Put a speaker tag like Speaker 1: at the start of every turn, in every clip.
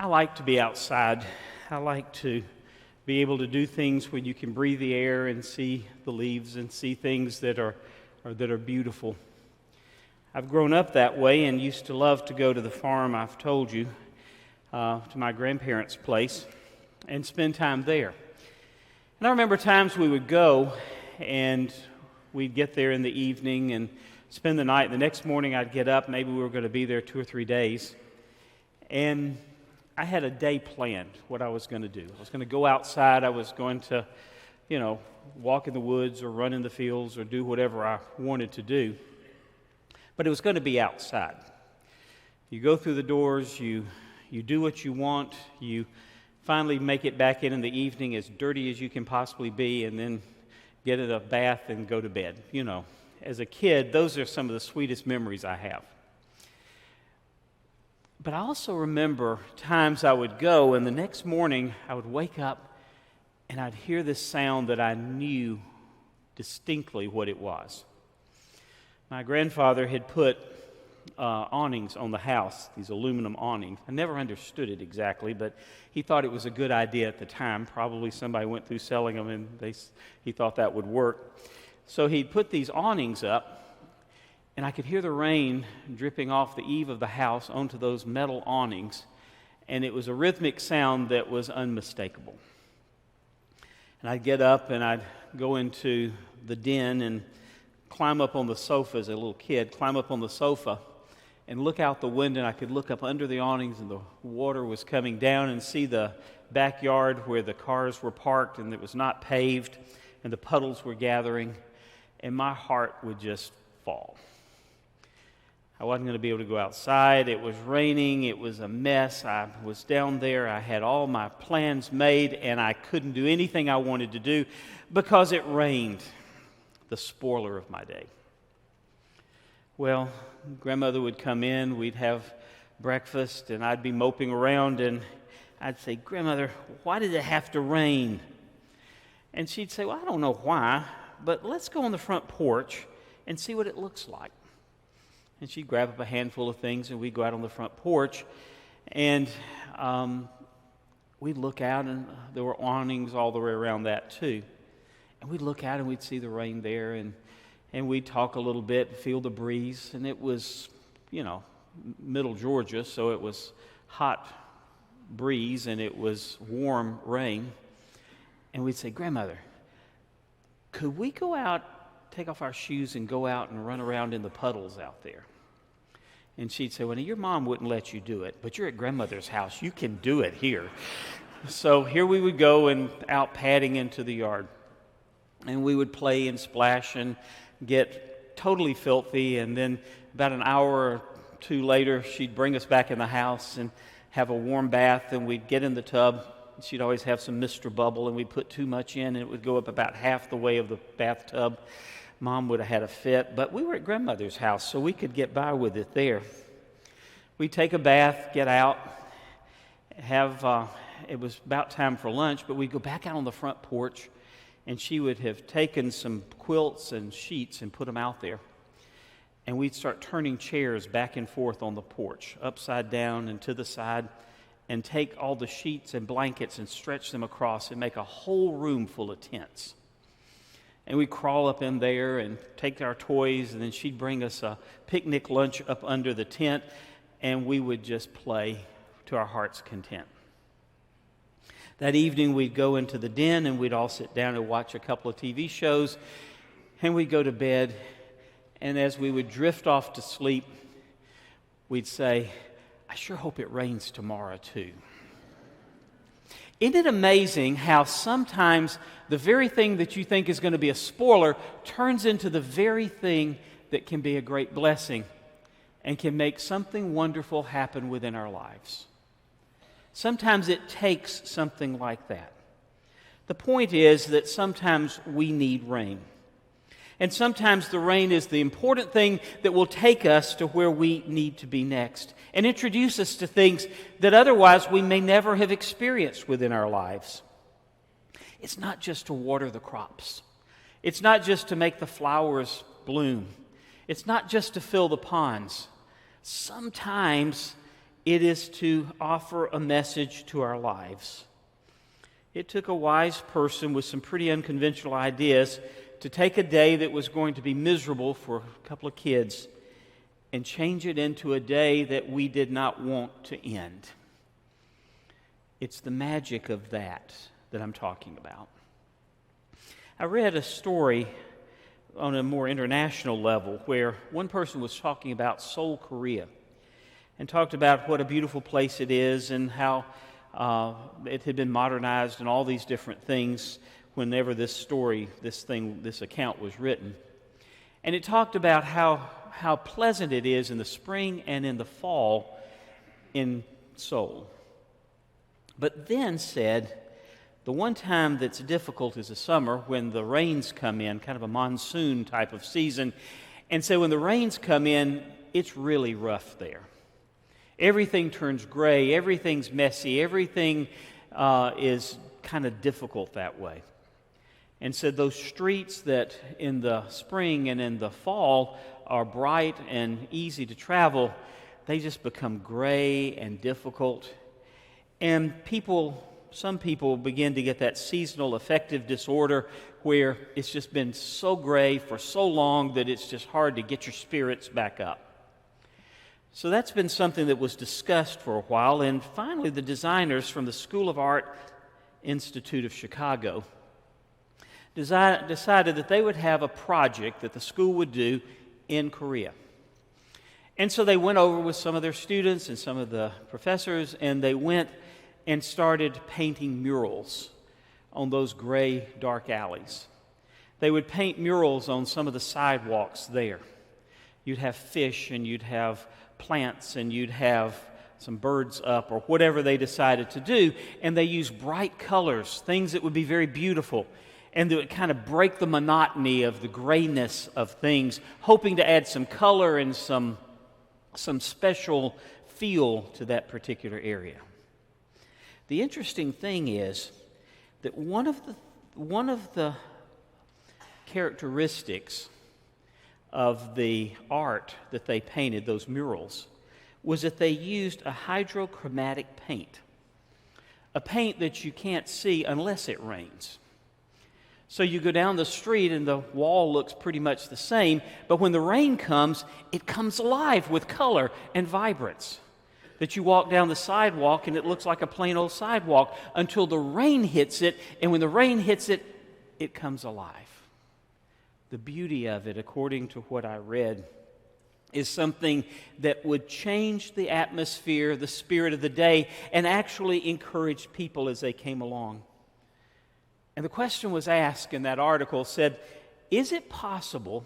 Speaker 1: I like to be outside. I like to be able to do things where you can breathe the air and see the leaves and see things that are beautiful. I've grown up that way and used to love to go to the farm, I've told you, to my grandparents' place and spend time there. And I remember times we would go and we'd get there in the evening and spend the night. The next morning I'd get up, maybe we were going to be there 2 or 3 days, and I had a day planned, what I was going to do. I was going to go outside. I was going to, walk in the woods or run in the fields or do whatever I wanted to do. But it was going to be outside. You go through the doors, you do what you want, you finally make it back in the evening as dirty as you can possibly be, and then get in a bath and go to bed. As a kid, those are some of the sweetest memories I have. But I also remember times I would go, and the next morning I would wake up and I'd hear this sound that I knew distinctly what it was. My grandfather had put awnings on the house, these aluminum awnings. I never understood it exactly, but he thought it was a good idea at the time. Probably somebody went through selling them and he thought that would work. So he'd put these awnings up, and I could hear the rain dripping off the eave of the house onto those metal awnings, and it was a rhythmic sound that was unmistakable. And I'd get up and I'd go into the den and climb up on the sofa as a little kid, climb up on the sofa and look out the window, and I could look up under the awnings, and the water was coming down, and see the backyard where the cars were parked and it was not paved, and the puddles were gathering, and my heart would just fall. I wasn't going to be able to go outside. It was raining. It was a mess. I was down there. I had all my plans made, and I couldn't do anything I wanted to do because it rained, the spoiler of my day. Well, grandmother would come in. We'd have breakfast, and I'd be moping around, and I'd say, "Grandmother, why did it have to rain?" And she'd say, "Well, I don't know why, but let's go on the front porch and see what it looks like." And she'd grab up a handful of things, and we'd go out on the front porch, and we'd look out, and there were awnings all the way around that too. And we'd look out, and we'd see the rain there, and we'd talk a little bit, feel the breeze, and it was, middle Georgia, so it was hot breeze, and it was warm rain. And we'd say, "Grandmother, could we go out, take off our shoes and go out and run around in the puddles out there?" And she'd say, "Well, your mom wouldn't let you do it, but you're at grandmother's house. You can do it here." So here we would go and out padding into the yard. And we would play and splash and get totally filthy. And then about an hour or two later, she'd bring us back in the house and have a warm bath. And we'd get in the tub. She'd always have some Mr. Bubble, and we'd put too much in, and it would go up about half the way of the bathtub. Mom would have had a fit, but we were at grandmother's house, so we could get by with it there. We'd take a bath, get out, it was about time for lunch, but we'd go back out on the front porch, and she would have taken some quilts and sheets and put them out there. And we'd start turning chairs back and forth on the porch, upside down and to the side, and take all the sheets and blankets and stretch them across and make a whole room full of tents. And we'd crawl up in there and take our toys, and then she'd bring us a picnic lunch up under the tent, and we would just play to our heart's content. That evening, we'd go into the den, and we'd all sit down and watch a couple of TV shows, and we'd go to bed. And as we would drift off to sleep, we'd say, "I sure hope it rains tomorrow, too." Isn't it amazing how sometimes the very thing that you think is going to be a spoiler turns into the very thing that can be a great blessing and can make something wonderful happen within our lives? Sometimes it takes something like that. The point is that sometimes we need rain. And sometimes the rain is the important thing that will take us to where we need to be next and introduce us to things that otherwise we may never have experienced within our lives. It's not just to water the crops. It's not just to make the flowers bloom. It's not just to fill the ponds. Sometimes It is to offer a message to our lives. It took a wise person with some pretty unconventional ideas to take a day that was going to be miserable for a couple of kids and change it into a day that we did not want to end. It's the magic of that I'm talking about. I read a story on a more international level where one person was talking about Seoul, Korea, and talked about what a beautiful place it is and how it had been modernized and all these different things whenever this account was written. And it talked about how pleasant it is in the spring and in the fall in Seoul. But then said, the one time that's difficult is the summer when the rains come in, kind of a monsoon type of season. And so when the rains come in, it's really rough there. Everything turns gray, everything's messy, everything is kind of difficult that way. And so those streets that in the spring and in the fall are bright and easy to travel, they just become gray and difficult. And some people begin to get that seasonal affective disorder where it's just been so gray for so long that it's just hard to get your spirits back up. So that's been something that was discussed for a while, and finally the designers from the School of Art Institute of Chicago decided that they would have a project that the school would do in Korea. And so they went over with some of their students and some of the professors, and they went and started painting murals on those gray, dark alleys. They would paint murals on some of the sidewalks there. You'd have fish, and you'd have plants, and you'd have some birds up, or whatever they decided to do, and they used bright colors, things that would be very beautiful, and that would kind of break the monotony of the grayness of things, hoping to add some color and some special feel to that particular area. The interesting thing is that one of the characteristics of the art that they painted, those murals, was that they used a hydrochromatic paint, a paint that you can't see unless it rains. So you go down the street and the wall looks pretty much the same, but when the rain comes, it comes alive with color and vibrance. That you walk down the sidewalk and it looks like a plain old sidewalk until the rain hits it, and when the rain hits it, it comes alive. The beauty of it, according to what I read, is something that would change the atmosphere, the spirit of the day, and actually encourage people as they came along. And the question was asked in that article, said, is it possible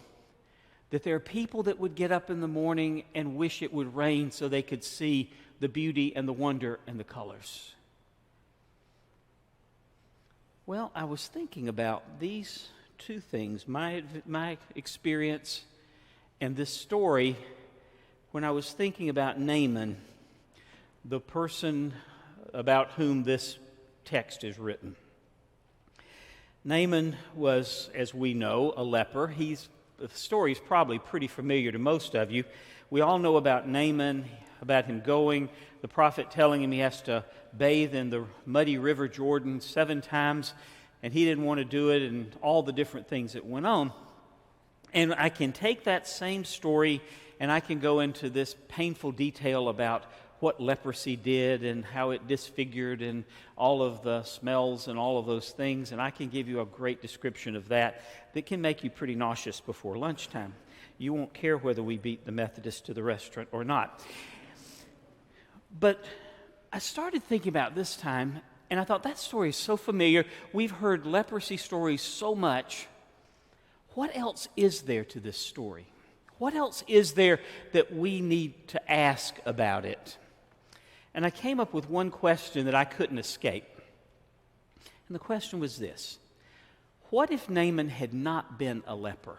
Speaker 1: that there are people that would get up in the morning and wish it would rain so they could see the beauty and the wonder and the colors? Well, I was thinking about these two things, my experience and this story, when I was thinking about Naaman, the person about whom this text is written. Naaman was, as we know, a leper. The story is probably pretty familiar to most of you. We all know about Naaman, about him going, the prophet telling him he has to bathe in the muddy river Jordan 7 times, and he didn't want to do it, and all the different things that went on. And I can take that same story and I can go into this painful detail about what leprosy did and how it disfigured and all of the smells and all of those things, and I can give you a great description of that can make you pretty nauseous before lunchtime. You won't care whether we beat the Methodists to the restaurant or not. But I started thinking about this time, and I thought that story is so familiar. We've heard leprosy stories so much. What else is there to this story? What else is there that we need to ask about it? And I came up with one question that I couldn't escape. And the question was this: what if Naaman had not been a leper?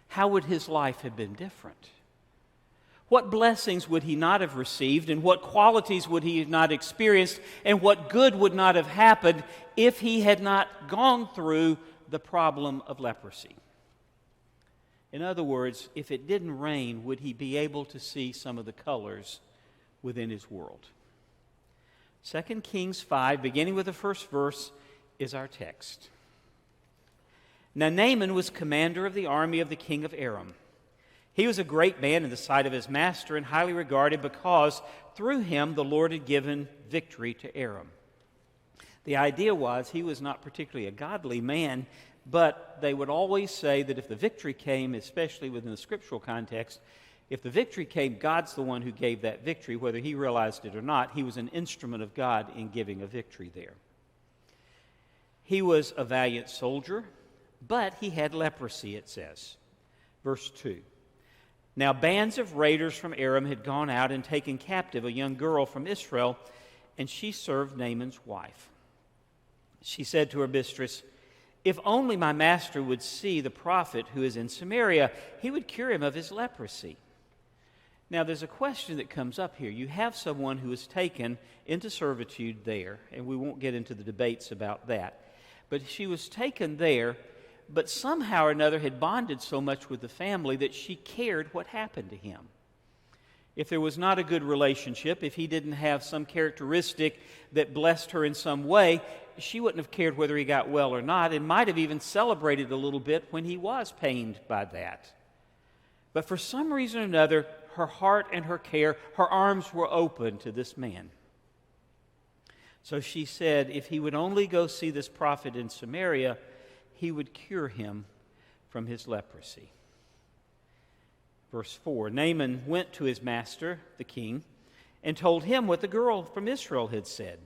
Speaker 1: How would his life have been different? What blessings would he not have received, and what qualities would he have not experienced, and what good would not have happened if he had not gone through the problem of leprosy? In other words, if it didn't rain, would he be able to see some of the colors within his world. 2 Kings 5, beginning with the first verse, is our text. Now Naaman was commander of the army of the king of Aram. He was a great man in the sight of his master and highly regarded because through him the Lord had given victory to Aram. The idea was he was not particularly a godly man, but they would always say that if the victory came, especially within the scriptural context, if the victory came, God's the one who gave that victory. Whether he realized it or not, he was an instrument of God in giving a victory there. He was a valiant soldier, but he had leprosy, it says. Verse 2. Now bands of raiders from Aram had gone out and taken captive a young girl from Israel, and she served Naaman's wife. She said to her mistress, "If only my master would see the prophet who is in Samaria, he would cure him of his leprosy." Now there's a question that comes up here. You have someone who is taken into servitude there, and we won't get into the debates about that. But she was taken there, but somehow or another had bonded so much with the family that she cared what happened to him. If there was not a good relationship, if he didn't have some characteristic that blessed her in some way, she wouldn't have cared whether he got well or not, and might have even celebrated a little bit when he was pained by that. But for some reason or another, her heart and her care, her arms were open to this man. So she said, if he would only go see this prophet in Samaria, he would cure him from his leprosy. Verse 4, Naaman went to his master, the king, and told him what the girl from Israel had said.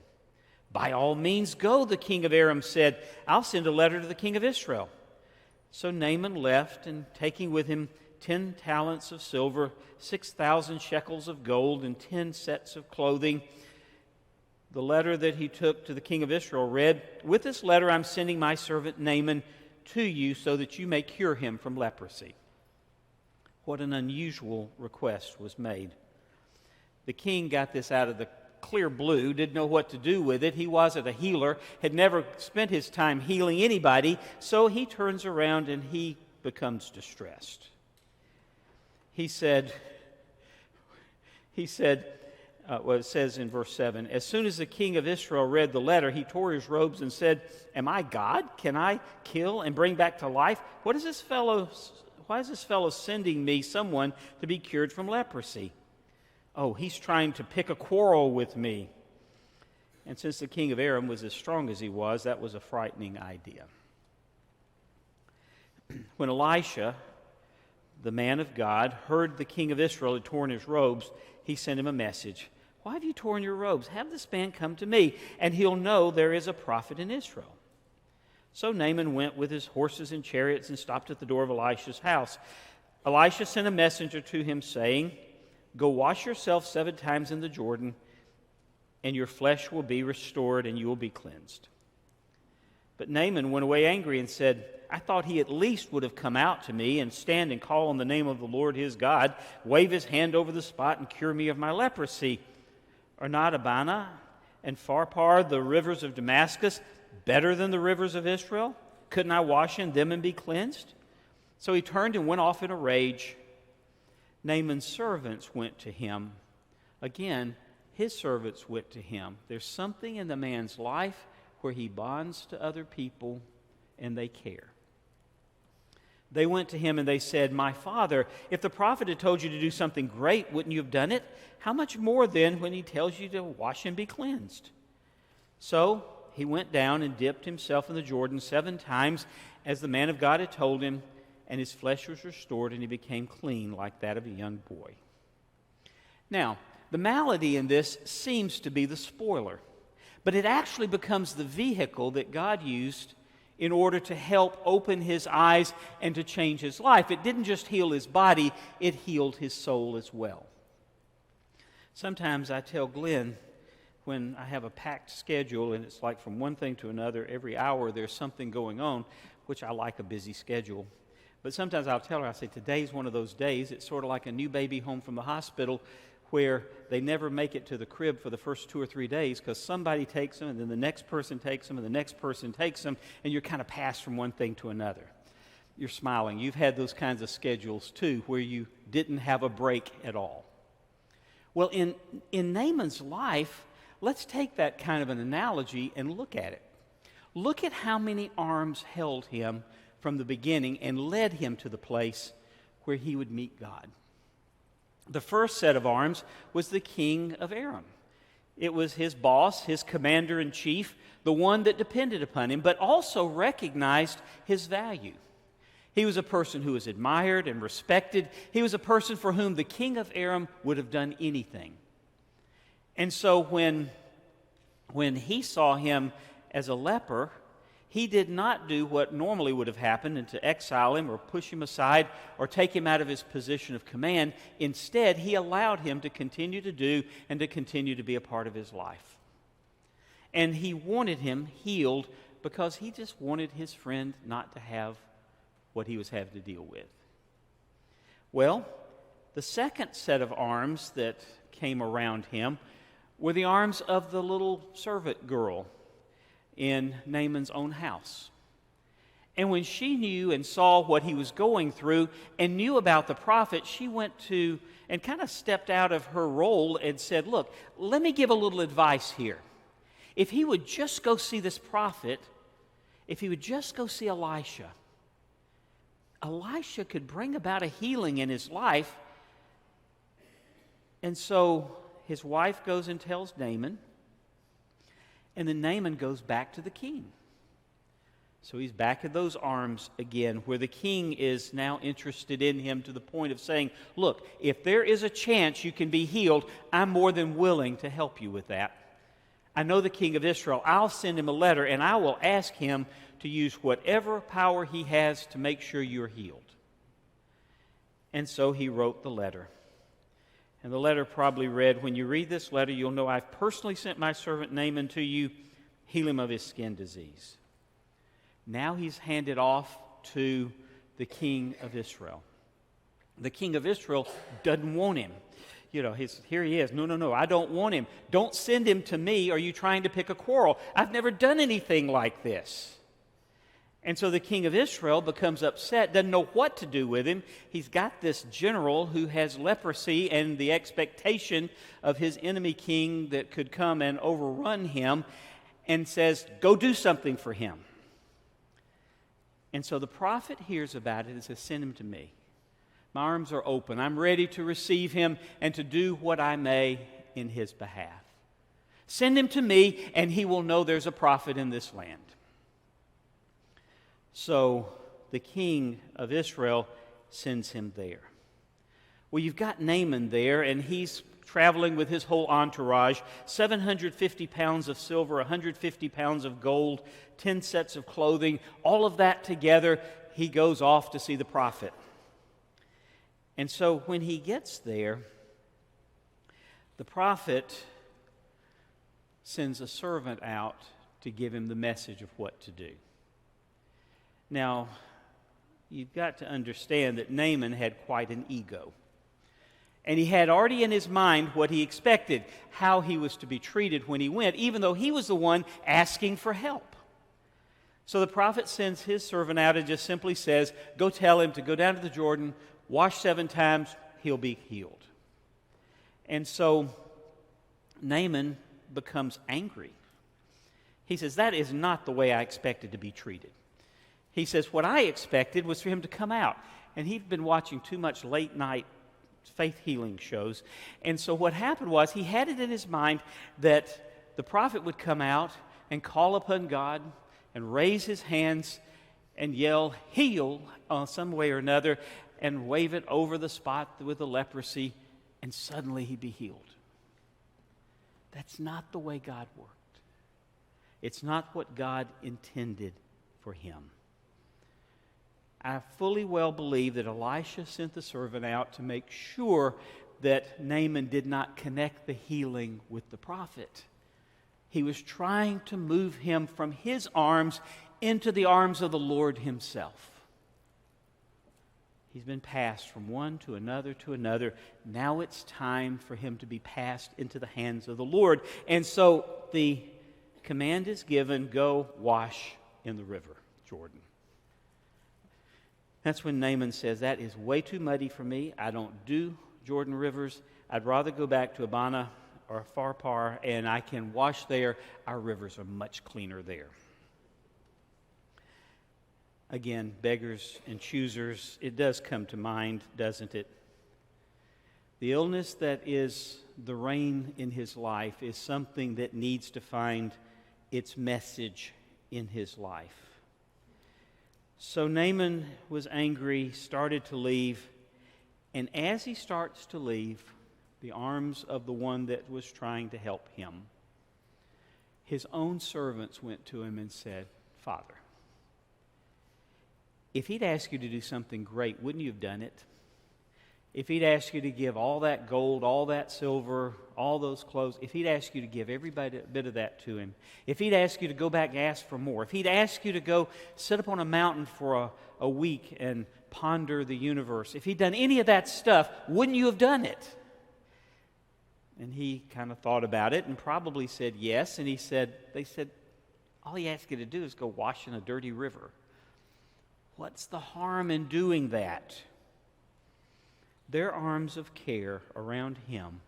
Speaker 1: "By all means go," the king of Aram said. "I'll send a letter to the king of Israel." So Naaman left, and taking with him 10 talents of silver, 6,000 shekels of gold, and 10 sets of clothing, the letter that he took to the king of Israel read, "With this letter I'm sending my servant Naaman to you so that you may cure him from leprosy." What an unusual request was made. The king got this out of the clear blue, didn't know what to do with it. He wasn't a healer, had never spent his time healing anybody, so he turns around and he becomes distressed. He said, it says in verse 7, as soon as the king of Israel read the letter, he tore his robes and said, "Am I God? Can I kill and bring back to life? Why is this fellow sending me someone to be cured from leprosy? Oh, he's trying to pick a quarrel with me." And since the king of Aram was as strong as he was, that was a frightening idea. When Elisha, the man of God, heard the king of Israel had torn his robes, he sent him a message. "Why have you torn your robes? Have this man come to me, and he'll know there is a prophet in Israel." So Naaman went with his horses and chariots and stopped at the door of Elisha's house. Elisha sent a messenger to him, saying, "Go wash yourself 7 times in the Jordan, and your flesh will be restored, and you will be cleansed." But Naaman went away angry and said, "I thought he at least would have come out to me and stand and call on the name of the Lord his God, wave his hand over the spot and cure me of my leprosy. Are not Abana and Pharpar, the rivers of Damascus, better than the rivers of Israel? Couldn't I wash in them and be cleansed?" So he turned and went off in a rage. Naaman's servants went to him. Again, his servants went to him. There's something in the man's life where he bonds to other people and they care. They went to him and they said, "My father, if the prophet had told you to do something great, wouldn't you have done it? How much more then when he tells you to wash and be cleansed?" So he went down and dipped himself in the Jordan 7 times, as the man of God had told him, and his flesh was restored, and he became clean like that of a young boy. Now, the malady in this seems to be the spoiler, but it actually becomes the vehicle that God used in order to help open his eyes and to change his life. It didn't just heal his body, it healed his soul as well. Sometimes I tell Glenn, when I have a packed schedule and it's like from one thing to another, every hour there's something going on, which I like a busy schedule. But sometimes I'll tell her, I say, today's one of those days. It's sort of like a new baby home from the hospital where they never make it to the crib for the first 2 or 3 days because somebody takes them and then the next person takes them and the next person takes them, and you're kind of passed from one thing to another. You're smiling. You've had those kinds of schedules too where you didn't have a break at all. Well, in Naaman's life, let's take that kind of an analogy and look at it. Look at how many arms held him from the beginning and led him to the place where he would meet God. The first set of arms was the king of Aram. It was his boss, his commander-in-chief, the one that depended upon him, but also recognized his value. He was a person who was admired and respected. He was a person for whom the king of Aram would have done anything. And so when he saw him as a leper, he did not do what normally would have happened, and to exile him or push him aside or take him out of his position of command. Instead, he allowed him to continue to do and to continue to be a part of his life. And he wanted him healed because he just wanted his friend not to have what he was having to deal with. Well, the second set of arms that came around him were the arms of the little servant girl in Naaman's own house. And when she knew and saw what he was going through and knew about the prophet, she went to and kind of stepped out of her role and said, look, let me give a little advice here. If he would just go see this prophet, if he would just go see Elisha could bring about a healing in his life. And so his wife goes and tells Naaman, and then Naaman goes back to the king. So he's back in those arms again, where the king is now interested in him to the point of saying, look, if there is a chance you can be healed, I'm more than willing to help you with that. I know the king of Israel. I'll send him a letter, and I will ask him to use whatever power he has to make sure you're healed. And so he wrote the letter. And the letter probably read, when you read this letter, you'll know I've personally sent my servant Naaman to you, heal him of his skin disease. Now he's handed off to the king of Israel. The king of Israel doesn't want him. Here he is. No, I don't want him. Don't send him to me. Are you trying to pick a quarrel? I've never done anything like this. And so the king of Israel becomes upset, doesn't know what to do with him. He's got this general who has leprosy and the expectation of his enemy king that could come and overrun him, and says, go do something for him. And so the prophet hears about it and says, send him to me. My arms are open. I'm ready to receive him and to do what I may in his behalf. Send him to me, and he will know there's a prophet in this land. So the king of Israel sends him there. Well, you've got Naaman there, and he's traveling with his whole entourage, 750 pounds of silver, 150 pounds of gold, 10 sets of clothing, all of that together. He goes off to see the prophet. And so when he gets there, the prophet sends a servant out to give him the message of what to do. Now, you've got to understand that Naaman had quite an ego. And he had already in his mind what he expected, how he was to be treated when he went, even though he was the one asking for help. So the prophet sends his servant out and just simply says, go tell him to go down to the Jordan, wash 7 times, he'll be healed. And so Naaman becomes angry. He says, that is not the way I expected to be treated. He says, what I expected was for him to come out. And he'd been watching too much late night faith healing shows. And so what happened was he had it in his mind that the prophet would come out and call upon God and raise his hands and yell, heal, some way or another, and wave it over the spot with the leprosy, and suddenly he'd be healed. That's not the way God worked. It's not what God intended for him. I fully well believe that Elisha sent the servant out to make sure that Naaman did not connect the healing with the prophet. He was trying to move him from his arms into the arms of the Lord himself. He's been passed from one to another to another. Now it's time for him to be passed into the hands of the Lord. And so the command is given, go wash in the river Jordan. That's when Naaman says, that is way too muddy for me. I don't do Jordan rivers. I'd rather go back to Abana or Pharpar, and I can wash there. Our rivers are much cleaner there. Again, beggars and choosers, it does come to mind, doesn't it? The illness that is the reign in his life is something that needs to find its message in his life. So Naaman was angry, started to leave, and as he starts to leave the arms of the one that was trying to help him, his own servants went to him and said, "Father, if he'd asked you to do something great, wouldn't you have done it? If he'd asked you to give all that gold, all that silver, all those clothes, if he'd asked you to give every bit of that to him, if he'd asked you to go back and ask for more, if he'd asked you to go sit up on a mountain for a week and ponder the universe, if he'd done any of that stuff, wouldn't you have done it?" And he kind of thought about it and probably said yes. And they said, "All he asked you to do is go wash in a dirty river. What's the harm in doing that?" Their arms of care around him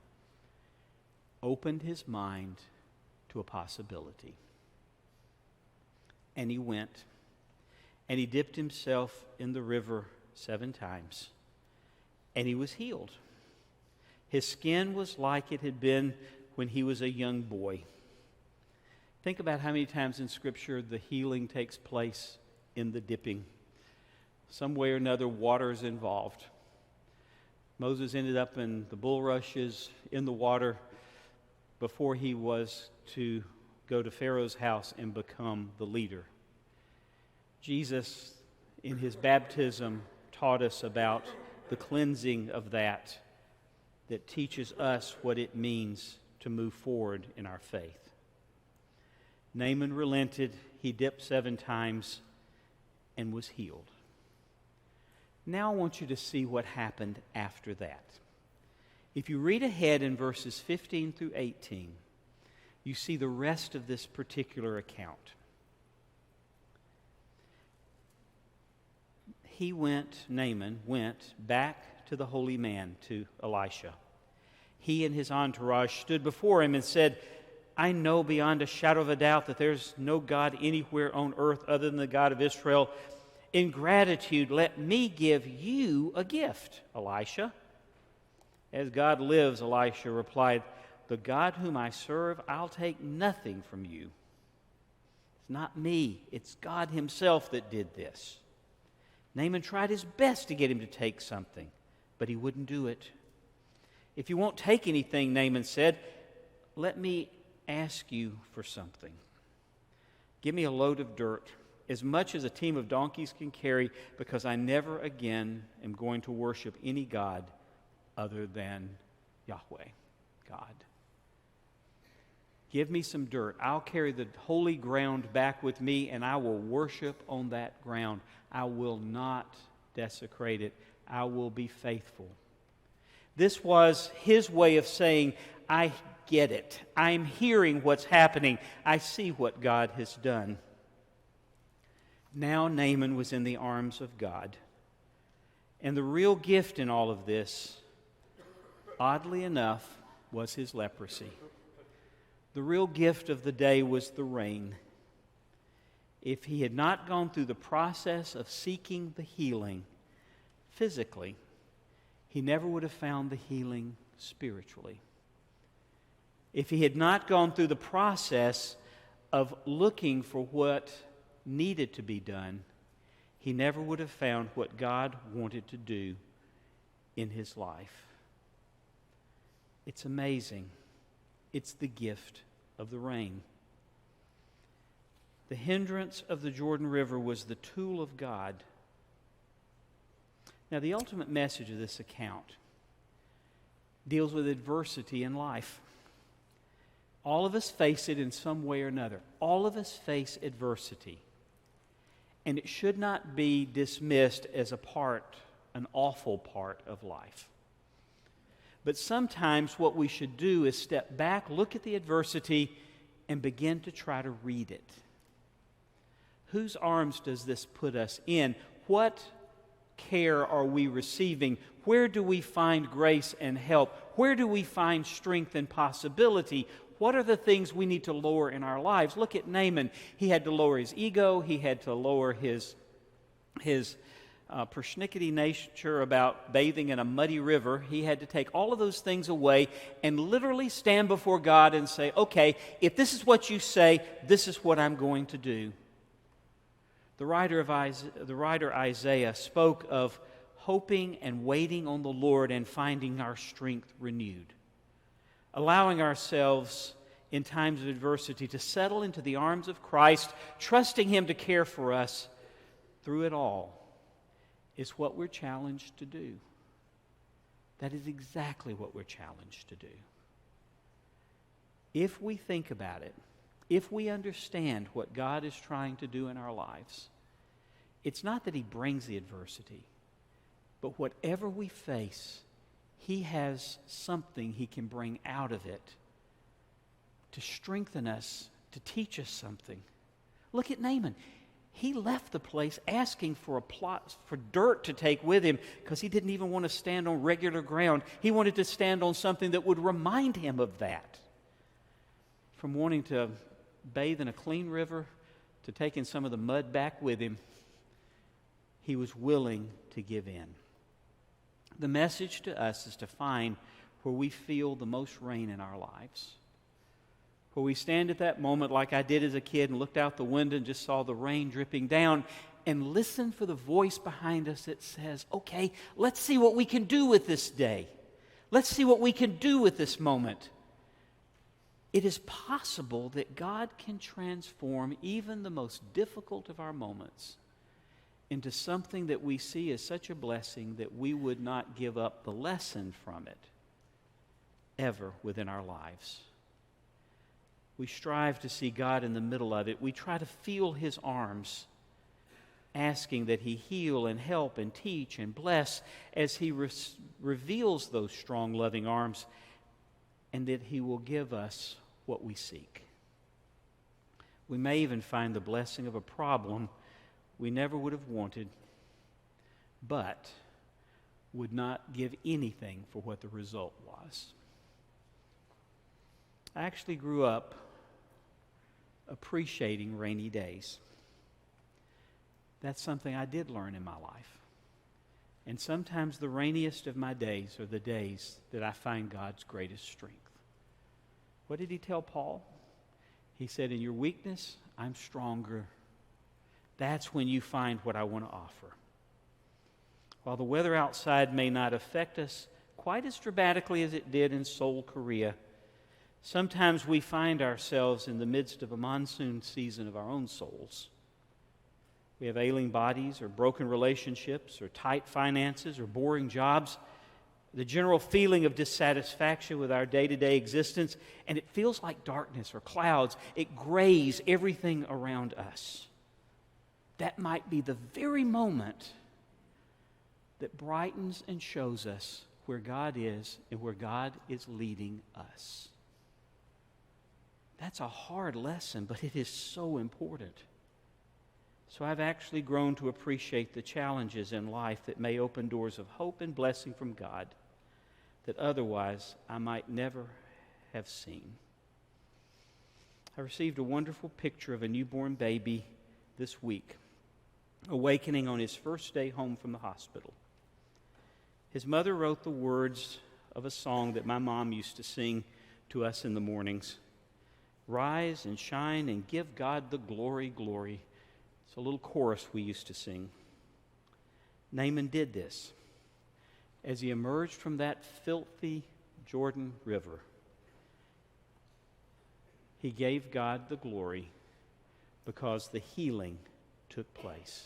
Speaker 1: opened his mind to a possibility. And he went, and he dipped himself in the river 7 times, and he was healed. His skin was like it had been when he was a young boy. Think about how many times in Scripture the healing takes place in the dipping. Some way or another, water is involved. Moses ended up in the bulrushes in the water before he was to go to Pharaoh's house and become the leader. Jesus, in his baptism, taught us about the cleansing of that teaches us what it means to move forward in our faith. Naaman relented. He dipped 7 times and was healed. Now I want you to see what happened after that. If you read ahead in verses 15 through 18, you see the rest of this particular account. Naaman went back to the holy man, to Elisha. He and his entourage stood before him and said, "I know beyond a shadow of a doubt that there's no God anywhere on earth other than the God of Israel. In gratitude, let me give you a gift, Elisha." "As God lives," Elisha replied, "the God whom I serve, I'll take nothing from you. It's not me, it's God himself that did this." Naaman tried his best to get him to take something, but he wouldn't do it. "If you won't take anything," Naaman said, "let me ask you for something. Give me a load of dirt, as much as a team of donkeys can carry, because I never again am going to worship any god other than Yahweh, God. Give me some dirt. I'll carry the holy ground back with me, and I will worship on that ground. I will not desecrate it. I will be faithful." This was his way of saying, "I get it. I'm hearing what's happening. I see what God has done." Now Naaman was in the arms of God. And the real gift in all of this, oddly enough, was his leprosy. The real gift of the day was the rain. If he had not gone through the process of seeking the healing physically, he never would have found the healing spiritually. If he had not gone through the process of looking for what needed to be done, he never would have found what God wanted to do in his life. It's amazing. It's the gift of the rain. The hindrance of the Jordan River was the tool of God. Now, the ultimate message of this account deals with adversity in life. All of us face it in some way or another. All of us face adversity. And it should not be dismissed as an awful part of life. But sometimes what we should do is step back, look at the adversity, and begin to try to read it. Whose arms does this put us in? What care are we receiving? Where do we find grace and help? Where do we find strength and possibility? What are the things we need to lower in our lives? Look at Naaman. He had to lower his ego. He had to lower his persnickety nature about bathing in a muddy river. He had to take all of those things away and literally stand before God and say, okay, if this is what you say, this is what I'm going to do. The writer Isaiah spoke of hoping and waiting on the Lord and finding our strength renewed. Allowing ourselves in times of adversity to settle into the arms of Christ, trusting Him to care for us through it all, is what we're challenged to do. That is exactly what we're challenged to do. If we think about it, if we understand what God is trying to do in our lives, it's not that He brings the adversity, but whatever we face, He has something He can bring out of it to strengthen us, to teach us something. Look at Naaman. He left the place asking for dirt to take with him because he didn't even want to stand on regular ground. He wanted to stand on something that would remind him of that. From wanting to bathe in a clean river to taking some of the mud back with him, he was willing to give in. The message to us is to find where we feel the most rain in our lives. Where we stand at that moment like I did as a kid and looked out the window and just saw the rain dripping down and listen for the voice behind us that says, okay, let's see what we can do with this day. Let's see what we can do with this moment. It is possible that God can transform even the most difficult of our moments into something that we see as such a blessing that we would not give up the lesson from it ever within our lives. We strive to see God in the middle of it. We try to feel His arms, asking that He heal and help and teach and bless as He reveals those strong, loving arms, and that He will give us what we seek. We may even find the blessing of a problem we never would have wanted, but would not give anything for what the result was. I actually grew up appreciating rainy days. That's something I did learn in my life. And sometimes the rainiest of my days are the days that I find God's greatest strength. What did He tell Paul? He said, in your weakness, I'm stronger. That's when you find what I want to offer. While the weather outside may not affect us quite as dramatically as it did in Seoul, Korea, sometimes we find ourselves in the midst of a monsoon season of our own souls. We have ailing bodies or broken relationships or tight finances or boring jobs, the general feeling of dissatisfaction with our day-to-day existence, and it feels like darkness or clouds. It grays everything around us. That might be the very moment that brightens and shows us where God is and where God is leading us. That's a hard lesson, but it is so important. So I've actually grown to appreciate the challenges in life that may open doors of hope and blessing from God that otherwise I might never have seen. I received a wonderful picture of a newborn baby this week, awakening on his first day home from the hospital. His mother wrote the words of a song that my mom used to sing to us in the mornings. Rise and shine and give God the glory, glory. It's a little chorus we used to sing. Naaman did this. As he emerged from that filthy Jordan River, he gave God the glory because the healing took place.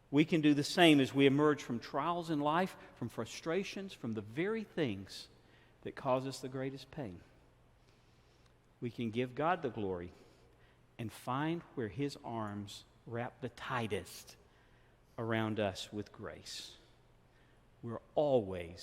Speaker 1: We can do the same as we emerge from trials in life, from frustrations, from the very things that cause us the greatest pain. We can give God the glory and find where His arms wrap the tightest around us with grace. We're always